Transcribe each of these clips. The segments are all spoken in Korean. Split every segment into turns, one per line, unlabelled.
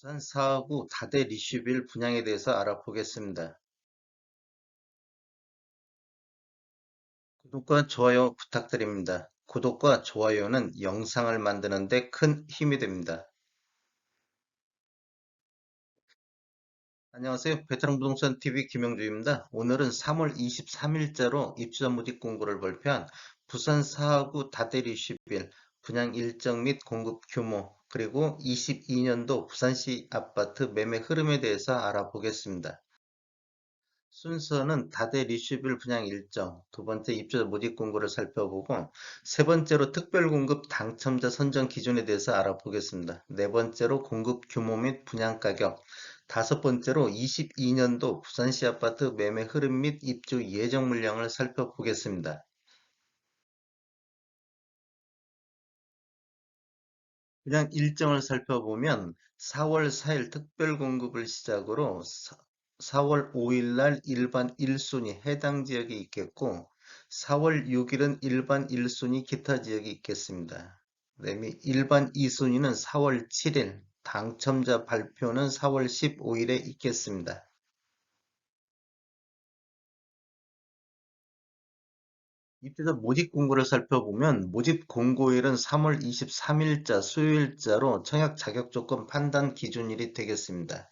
부산 사하구 다대 리슈빌 분양에 대해서 알아보겠습니다. 구독과 좋아요 부탁드립니다. 구독과 좋아요는 영상을 만드는 데 큰 힘이 됩니다. 안녕하세요. 베테랑 부동산 TV 김영주입니다. 오늘은 3월 23일자로 입주자 모집 공고를 발표한 부산 사하구 다대 리슈빌 분양 일정 및 공급 규모 그리고 22년도 부산시 아파트 매매 흐름에 대해서 알아보겠습니다. 순서는 다대 리슈빌 분양 일정, 두 번째 입주자 모집 공고를 살펴보고, 세 번째로 특별 공급 당첨자 선정 기준에 대해서 알아보겠습니다. 네 번째로 공급 규모 및 분양 가격, 다섯 번째로 22년도 부산시 아파트 매매 흐름 및 입주 예정 물량을 살펴보겠습니다. 그냥 일정을 살펴보면 4월 4일 특별 공급을 시작으로 4월 5일 날 일반 1순위 해당 지역이 있겠고 4월 6일은 일반 1순위 기타 지역이 있겠습니다. 그다음에 일반 2순위는 4월 7일, 당첨자 발표는 4월 15일에 있겠습니다. 입주자 모집 공고를 살펴보면 모집 공고일은 3월 23일자 수요일자로 청약 자격 조건 판단 기준일이 되겠습니다.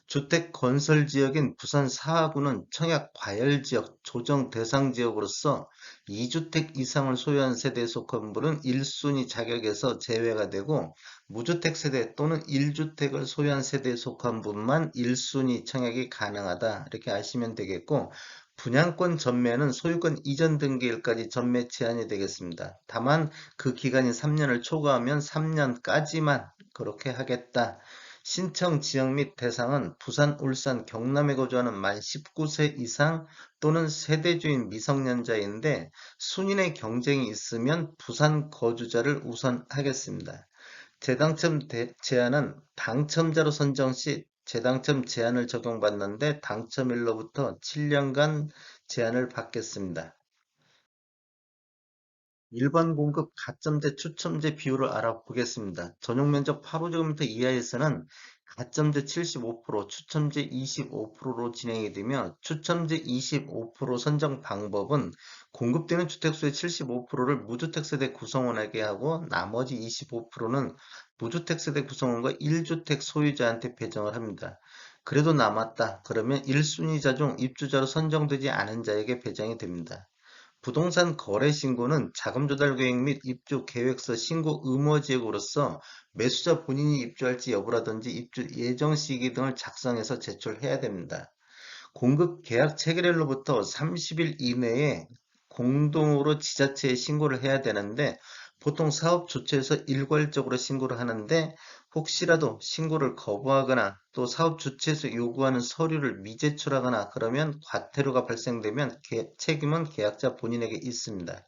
주택 건설 지역인 부산 사하구는 청약 과열 지역, 조정 대상 지역으로서 2주택 이상을 소유한 세대에 속한 분은 1순위 자격에서 제외가 되고 무주택 세대 또는 1주택을 소유한 세대에 속한 분만 1순위 청약이 가능하다. 이렇게 아시면 되겠고 분양권 전매는 소유권 이전 등기일까지 전매 제한이 되겠습니다. 다만 그 기간이 3년을 초과하면 3년까지만 그렇게 하겠다. 신청 지역 및 대상은 부산, 울산, 경남에 거주하는 만 19세 이상 또는 세대주인 미성년자인데 순인의 경쟁이 있으면 부산 거주자를 우선하겠습니다. 제한은 당첨자로 선정 시 재당첨 제한을 적용받는데 당첨일로부터 7년간 제한을 받겠습니다. 일반 공급 가점제 추첨제 비율을 알아보겠습니다. 전용 면적 8호제곱미터 이하에서는 가점제 75%, 추첨제 25%로 진행이 되며 추첨제 25% 선정 방법은 공급되는 주택수의 75%를 무주택 세대 구성원에게 하고 나머지 25%는 무주택 세대 구성원과 1주택 소유자한테 배정을 합니다. 그래도 남았다. 그러면 1순위자 중 입주자로 선정되지 않은 자에게 배정이 됩니다. 부동산 거래 신고는 자금 조달 계획 및 입주 계획서 신고 의무 지역으로서 매수자 본인이 입주할지 여부라든지 입주 예정 시기 등을 작성해서 제출해야 됩니다. 공급 계약 체결일로부터 30일 이내에 공동으로 지자체에 신고를 해야 되는데 보통 사업 주체에서 일괄적으로 신고를 하는데 혹시라도 신고를 거부하거나 또 사업 주체에서 요구하는 서류를 미제출하거나 그러면 과태료가 발생되면 책임은 계약자 본인에게 있습니다.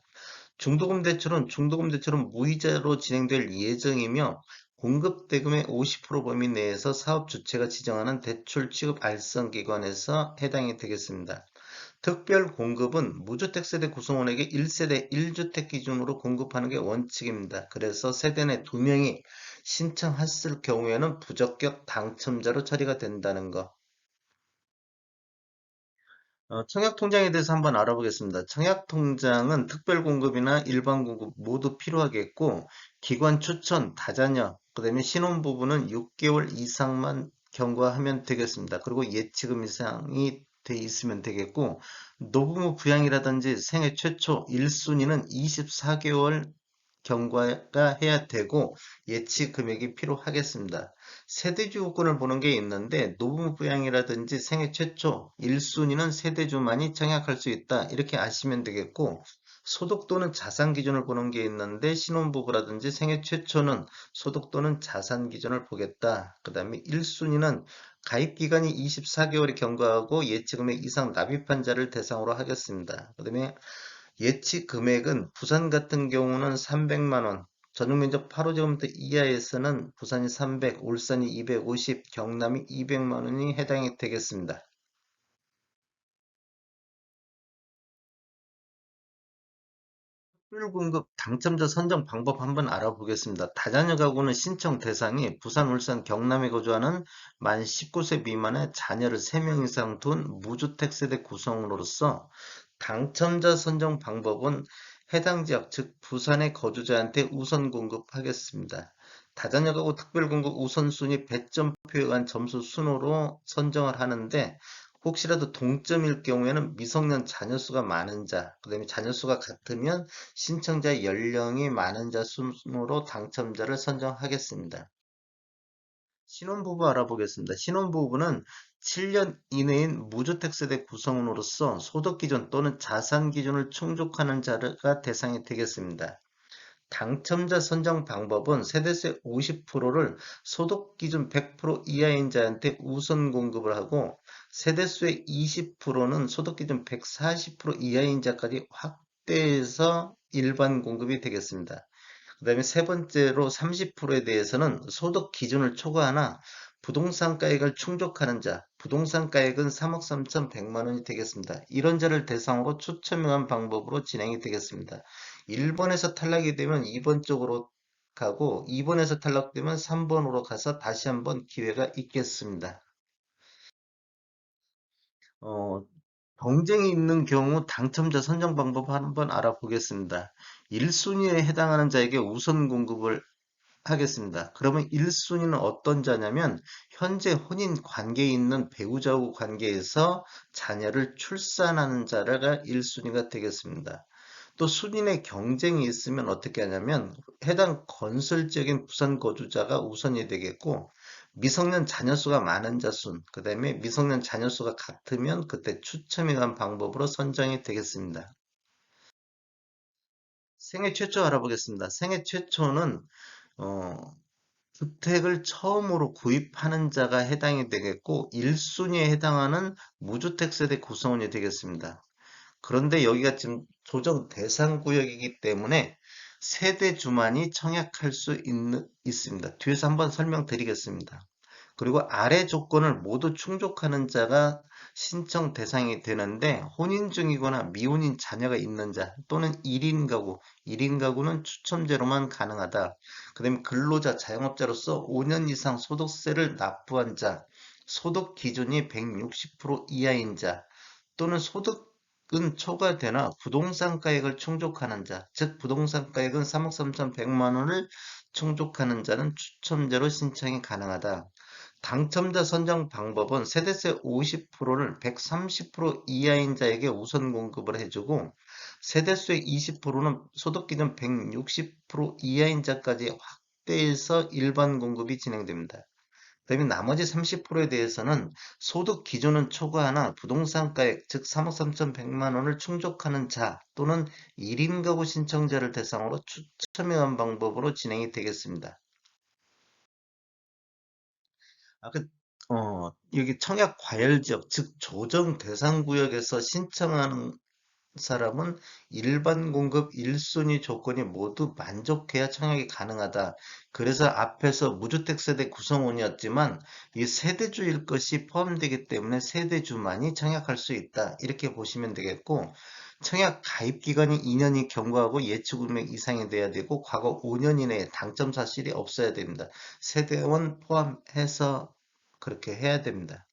중도금 대출은 무이자로 진행될 예정이며 공급 대금의 50% 범위 내에서 사업 주체가 지정하는 대출 취급 알선기관에서 해당이 되겠습니다. 특별 공급은 무주택 세대 구성원에게 1세대 1주택 기준으로 공급하는 게 원칙입니다. 그래서 세대 내 2명이 신청했을 경우에는 부적격 당첨자로 처리가 된다는 거. 청약통장에 대해서 한번 알아보겠습니다. 청약통장은 특별공급이나 일반공급 모두 필요하겠고, 기관 추천, 다자녀, 그 다음에 신혼 부부는 6개월 이상만 경과하면 되겠습니다. 그리고 예치금 이상이 돼 있으면 되겠고, 노부모 부양이라든지 생애 최초 1순위는 24개월 경과가 해야 되고 예치 금액이 필요하겠습니다. 세대주 요건을 보는 게 있는데 노부모 부양이라든지 생애 최초 1순위는 세대주만이 청약할 수 있다. 이렇게 아시면 되겠고 소득 또는 자산 기준을 보는 게 있는데 신혼부부라든지 생애 최초는 소득 또는 자산 기준을 보겠다. 그 다음에 1순위는 가입 기간이 24개월이 경과하고 예치 금액 이상 납입한 자를 대상으로 하겠습니다. 그 다음에 예치 금액은 부산 같은 경우는 300만 원, 전용 면적 8호제곱미터 이하에서는 부산이 300, 울산이 250, 경남이 200만 원이 해당이 되겠습니다. 특별 공급 당첨자 선정 방법 한번 알아보겠습니다. 다자녀 가구는 신청 대상이 부산, 울산, 경남에 거주하는 만 19세 미만의 자녀를 3명 이상 둔 무주택 세대 구성으로서 당첨자 선정 방법은 해당 지역, 즉 부산의 거주자한테 우선 공급하겠습니다. 다자녀 가구 특별 공급 우선순위 배점표에 의한 점수 순으로 선정을 하는데 혹시라도 동점일 경우에는 미성년 자녀 수가 많은 자, 그다음에 자녀 수가 같으면 신청자 연령이 많은 자 순으로 당첨자를 선정하겠습니다. 신혼부부 알아보겠습니다. 신혼부부는 7년 이내인 무주택 세대 구성원으로서 소득 기준 또는 자산 기준을 충족하는 자가 대상이 되겠습니다. 당첨자 선정 방법은 세대세 50%를 소득 기준 100% 이하인 자한테 우선 공급을 하고 세대수의 20%는 소득 기준 140% 이하인 자까지 확대해서 일반 공급이 되겠습니다. 그다음에 세 번째로 30%에 대해서는 소득 기준을 초과하나 부동산 가액을 충족하는 자, 부동산 가액은 3억 3,100만 원이 되겠습니다. 이런 자를 대상으로 추첨한 방법으로 진행이 되겠습니다. 1번에서 탈락이 되면 2번 쪽으로 가고 2번에서 탈락되면 3번으로 가서 다시 한번 기회가 있겠습니다. 어, 경쟁이 있는 경우 당첨자 선정 방법 한번 알아보겠습니다. 1순위에 해당하는 자에게 우선 공급을 하겠습니다. 그러면 1순위는 어떤 자냐면 현재 혼인 관계에 있는 배우자하고 관계에서 자녀를 출산하는 자가 1순위가 되겠습니다. 또 순인의 경쟁이 있으면 어떻게 하냐면 해당 건설적인 부산 거주자가 우선이 되겠고 미성년 자녀 수가 많은 자 순, 그 다음에 미성년 자녀 수가 같으면 그때 추첨에 관한 방법으로 선정이 되겠습니다. 생애 최초 알아보겠습니다. 생애 최초는 어, 주택을 처음으로 구입하는 자가 해당이 되겠고 1순위에 해당하는 무주택 세대 구성원이 되겠습니다. 그런데 여기가 지금 조정 대상 구역이기 때문에 세대주만이 청약할 수 있습니다. 뒤에서 한번 설명드리겠습니다. 그리고 아래 조건을 모두 충족하는 자가 신청 대상이 되는데 혼인 중이거나 미혼인 자녀가 있는 자 또는 1인 가구, 1인 가구는 추첨제로만 가능하다. 그다음에 근로자, 자영업자로서 5년 이상 소득세를 납부한 자, 소득 기준이 160% 이하인 자 또는 소득은 초과되나 부동산 가액을 충족하는 자, 즉 부동산 가액은 3억 3,100만 원을 충족하는 자는 추첨제로 신청이 가능하다. 당첨자 선정 방법은 세대세 50%를 130% 이하인 자에게 우선 공급을 해주고 세대수의 20%는 소득기준 160% 이하인 자까지 확대해서 일반 공급이 진행됩니다. 그다음에 나머지 30%에 대해서는 소득 기준은 초과하나 부동산가액 즉 3억 3,100만 원을 충족하는 자 또는 1인 가구 신청자를 대상으로 추첨에 의한 방법으로 진행이 되겠습니다. 그, 여기 청약 과열 지역, 즉 조정 대상 구역에서 신청하는 사람은 일반 공급 1순위 조건이 모두 만족해야 청약이 가능하다. 그래서 앞에서 무주택 세대 구성원이었지만 이 세대주일 것이 포함되기 때문에 세대주만이 청약할 수 있다. 이렇게 보시면 되겠고 청약 가입 기간이 2년이 경과하고 예치 금액 이상이 돼야 되고 과거 5년 이내에 당첨 사실이 없어야 됩니다. 세대원 포함해서 그렇게 해야 됩니다.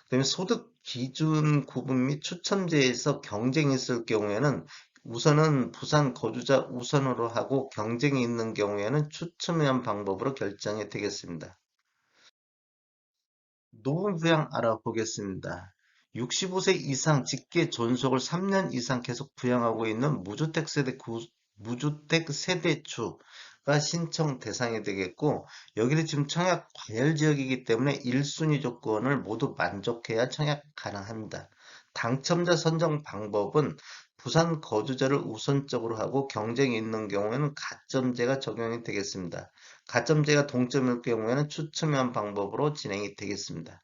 그다음에 소득 기준 구분 및 추첨제에서 경쟁이 있을 경우에는 우선은 부산 거주자 우선으로 하고 경쟁이 있는 경우에는 추첨에 의한 방법으로 결정이 되겠습니다. 노후 부양 알아보겠습니다. 65세 이상 직계 존속을 3년 이상 계속 부양하고 있는 무주택 세대주가 신청 대상이 되겠고 여기는 지금 청약 과열 지역이기 때문에 1순위 조건을 모두 만족해야 청약 가능합니다. 당첨자 선정 방법은 부산 거주자를 우선적으로 하고 경쟁이 있는 경우에는 가점제가 적용이 되겠습니다. 가점제가 동점일 경우에는 추첨한 방법으로 진행이 되겠습니다.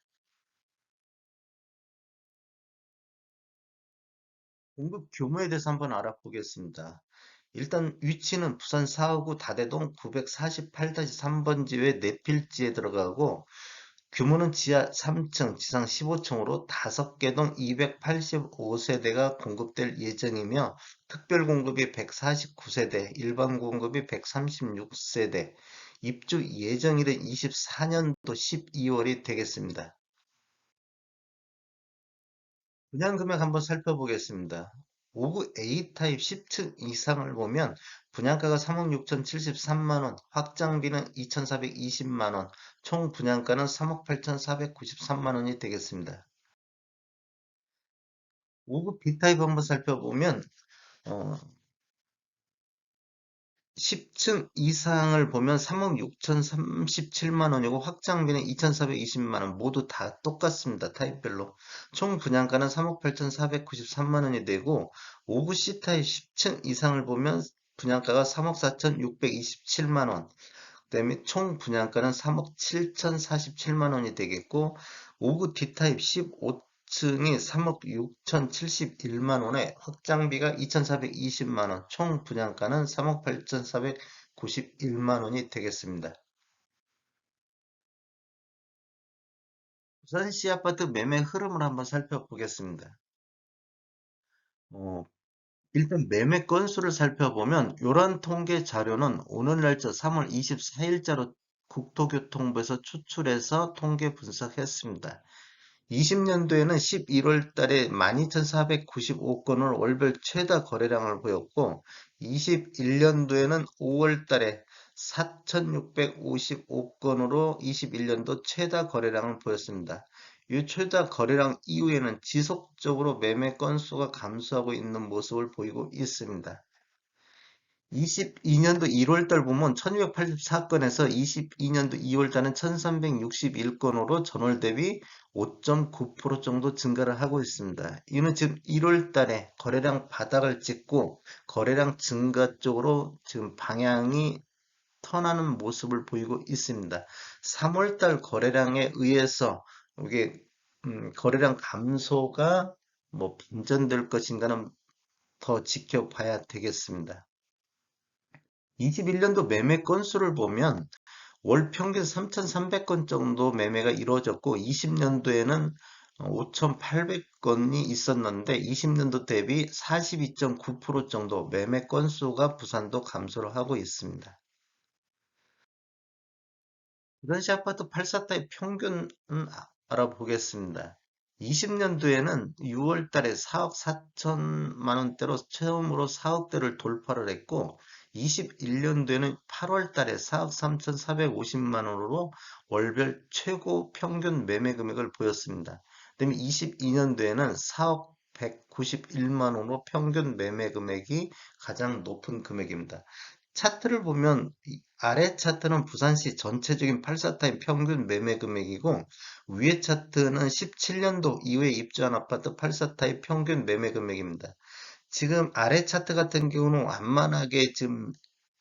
공급 규모에 대해서 한번 알아보겠습니다. 일단 위치는 부산 사하구 다대동 948-3번지회 내필지에 들어가고 규모는 지하 3층, 지상 15층으로 5개 동 285세대가 공급될 예정이며 특별 공급이 149세대, 일반 공급이 136세대, 입주 예정일은 24년도 12월이 되겠습니다. 분양 금액 한번 살펴보겠습니다. 5구 A타입 10층 이상을 보면 분양가가 3억 6,073만 원, 확장비는 2,420만 원, 총 분양가는 3억 8,493만 원이 되겠습니다. 5구 B타입 한번 살펴보면 어, 10층 이상을 보면 3억 6,037만 원이고 확장비는 2,420만 원 모두 다 똑같습니다. 타입별로. 총 분양가는 3억 8,493만 원이 되고 5구 C타입 10층 이상을 보면 분양가가 3억 4,627만 원. 그다음에 총 분양가는 3억 7,047만 원이 되겠고 5구 D타입 15층이 3억 6,071만 원에 확장비가 2,420만 원, 총 분양가는 3억 8,491만 원이 되겠습니다. 부산시 아파트 매매 흐름을 한번 살펴보겠습니다. 어, 일단 매매 건수를 살펴보면 이런 통계 자료는 오늘 날짜 3월 24일자로 국토교통부에서 추출해서 통계 분석했습니다. 20년도에는 11월 달에 12,495건을 월별 최다 거래량을 보였고, 21년도에는 5월 달에 4,655건으로 21년도 최다 거래량을 보였습니다. 이 최다 거래량 이후에는 지속적으로 매매 건수가 감소하고 있는 모습을 보이고 있습니다. 22년도 1월달 보면 1284건에서 22년도 2월달은 1361건으로 전월 대비 5.9% 정도 증가를 하고 있습니다. 이는 지금 1월달에 거래량 바닥을 찍고 거래량 증가 쪽으로 지금 방향이 턴하는 모습을 보이고 있습니다. 3월달 거래량에 의해서 이게 거래량 감소가 뭐 반전될 것인가는 더 지켜봐야 되겠습니다. 21년도 매매 건수를 보면 월 평균 3,300건 정도 매매가 이루어졌고 20년도에는 5,800건이 있었는데 20년도 대비 42.9% 정도 매매 건수가 부산도 감소를 하고 있습니다. 부산시 아파트 84타입 평균 알아보겠습니다. 20년도에는 6월 달에 4억 4천만 원대로 처음으로 4억대를 돌파를 했고 21년도에는 8월 달에 4억 3,450만 원으로 월별 최고 평균 매매 금액을 보였습니다. 그다음에 22년도에는 4억 191만 원으로 평균 매매 금액이 가장 높은 금액입니다. 차트를 보면 아래 차트는 부산시 전체적인 84타임 평균 매매 금액이고 위에 차트는 17년도 이후에 입주한 아파트 84타입 평균 매매 금액입니다. 지금 아래 차트 같은 경우는 완만하게 지금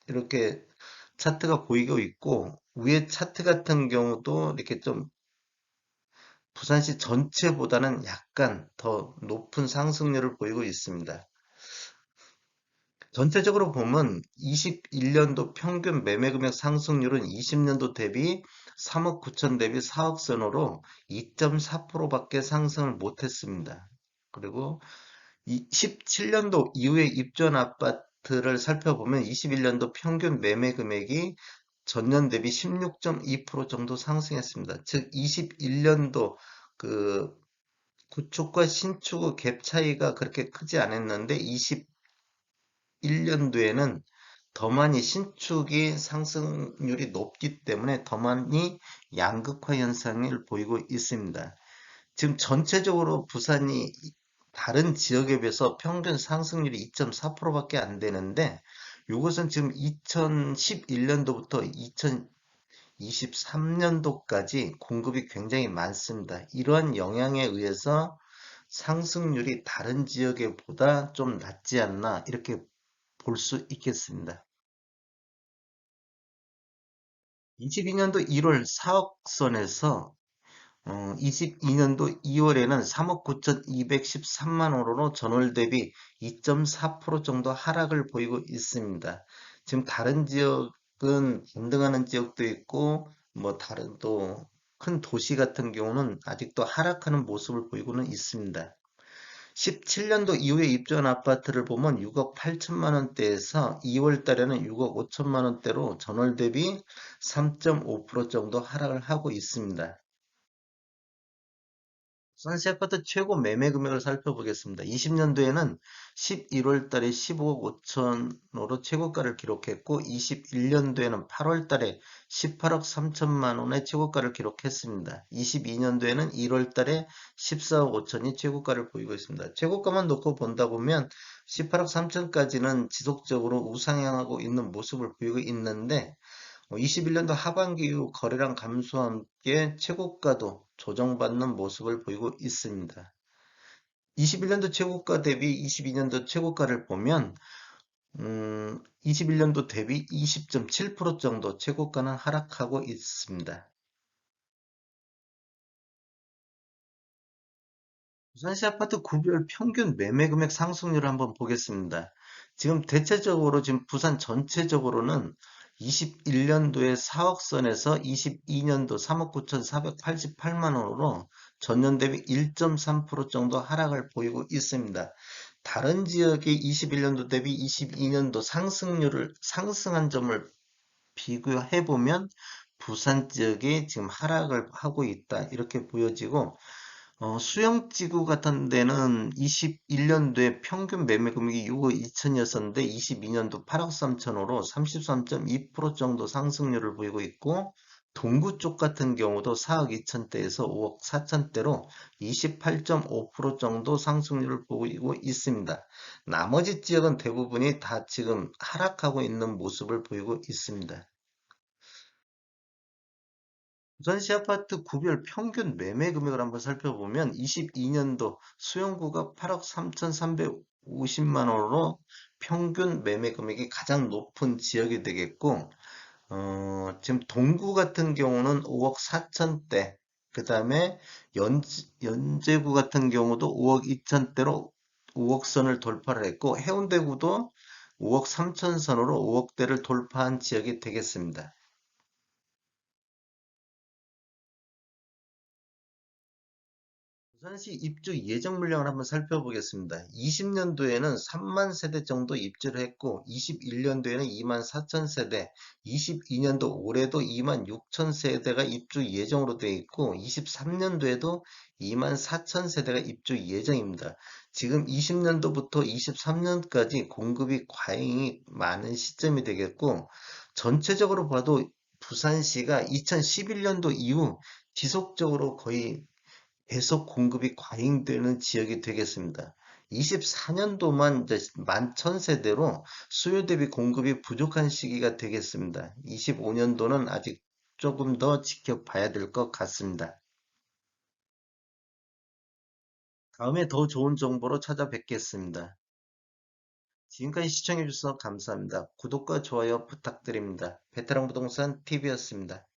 이렇게 차트가 보이고 있고 위에 차트 같은 경우도 이렇게 좀 부산시 전체보다는 약간 더 높은 상승률을 보이고 있습니다. 전체적으로 보면 21년도 평균 매매 금액 상승률은 20년도 대비 3억 9천 대비 4억 선으로 2.4%밖에 상승을 못했습니다. 그리고 17년도 이후에 입주한 아파트를 살펴보면 21년도 평균 매매 금액이 전년 대비 16.2% 정도 상승했습니다. 즉 21년도 그 구축과 신축의 갭 차이가 그렇게 크지 않았는데 21년도에는 더 많이 신축이 상승률이 높기 때문에 더 많이 양극화 현상을 보이고 있습니다. 지금 전체적으로 부산이 다른 지역에 비해서 평균 상승률이 2.4%밖에 안 되는데 이것은 지금 2011년도부터 2023년도까지 공급이 굉장히 많습니다. 이러한 영향에 의해서 상승률이 다른 지역에 보다 좀 낮지 않나 이렇게 볼 수 있겠습니다. 22년도 1월 4억선에서 22년도 2월에는 3억 9,213만 원으로 전월 대비 2.4% 정도 하락을 보이고 있습니다. 지금 다른 지역은 반등하는 지역도 있고 뭐 다른 또 큰 도시 같은 경우는 아직도 하락하는 모습을 보이고는 있습니다. 17년도 이후에 입주한 아파트를 보면 6억 8천만 원대에서 2월 달에는 6억 5천만 원대로 전월 대비 3.5% 정도 하락을 하고 있습니다. 선시 아파트 최고 매매 금액을 살펴보겠습니다. 20년도에는 11월 달에 15억 5천으로 최고가를 기록했고 21년도에는 8월 달에 18억 3천만 원의 최고가를 기록했습니다. 22년도에는 1월 달에 14억 5천이 최고가를 보이고 있습니다. 최고가만 놓고 본다 보면 18억 3천까지는 지속적으로 우상향하고 있는 모습을 보이고 있는데 21년도 하반기 이후 거래량 감소와 함께 최고가도 조정받는 모습을 보이고 있습니다. 21년도 최고가 대비 22년도 최고가를 보면 21년도 대비 20.7% 정도 최고가는 하락하고 있습니다. 부산시 아파트 구별 평균 매매 금액 상승률을 한번 보겠습니다. 지금 대체적으로 지금 부산 전체적으로는 21년도에 4억 선에서 22년도 3억 9,488만 원으로 전년 대비 1.3% 정도 하락을 보이고 있습니다. 다른 지역의 21년도 대비 22년도 상승률을 상승한 점을 비교해 보면 부산 지역이 지금 하락을 하고 있다 이렇게 보여지고 수영지구 같은 데는 21년도에 평균 매매 금액이 6억 2천이었었는데 22년도 8억 3천으로 33.2% 정도 상승률을 보이고 있고 동구 쪽 같은 경우도 4억 2천대에서 5억 4천대로 28.5% 정도 상승률을 보이고 있습니다. 나머지 지역은 대부분이 다 지금 하락하고 있는 모습을 보이고 있습니다. 부산시 아파트 구별 평균 매매 금액을 한번 살펴보면 22년도 수용구가 8억 3,350만 원으로 평균 매매 금액이 가장 높은 지역이 되겠고, 지금 동구 같은 경우는 5억 4천대, 그 다음에 연제구 같은 경우도 5억 2천대로 5억 선을 돌파를 했고, 해운대구도 5억 3천 선으로 5억대를 돌파한 지역이 되겠습니다. 부산시 입주 예정 물량을 한번 살펴보겠습니다. 20년도에는 3만 세대 정도 입주를 했고 21년도에는 2만 4천 세대, 22년도 올해도 2만 6천 세대가 입주 예정으로 되어 있고 23년도에도 2만 4천 세대가 입주 예정입니다. 지금 20년도부터 23년까지 공급이 과잉이 많은 시점이 되겠고 전체적으로 봐도 부산시가 2011년도 이후 지속적으로 거의 계속 공급이 과잉되는 지역이 되겠습니다. 24년도만 이제 11,000세대로 수요 대비 공급이 부족한 시기가 되겠습니다. 25년도는 아직 조금 더 지켜봐야 될 것 같습니다. 다음에 더 좋은 정보로 찾아뵙겠습니다. 지금까지 시청해주셔서 감사합니다. 구독과 좋아요 부탁드립니다. 베테랑 부동산 TV였습니다.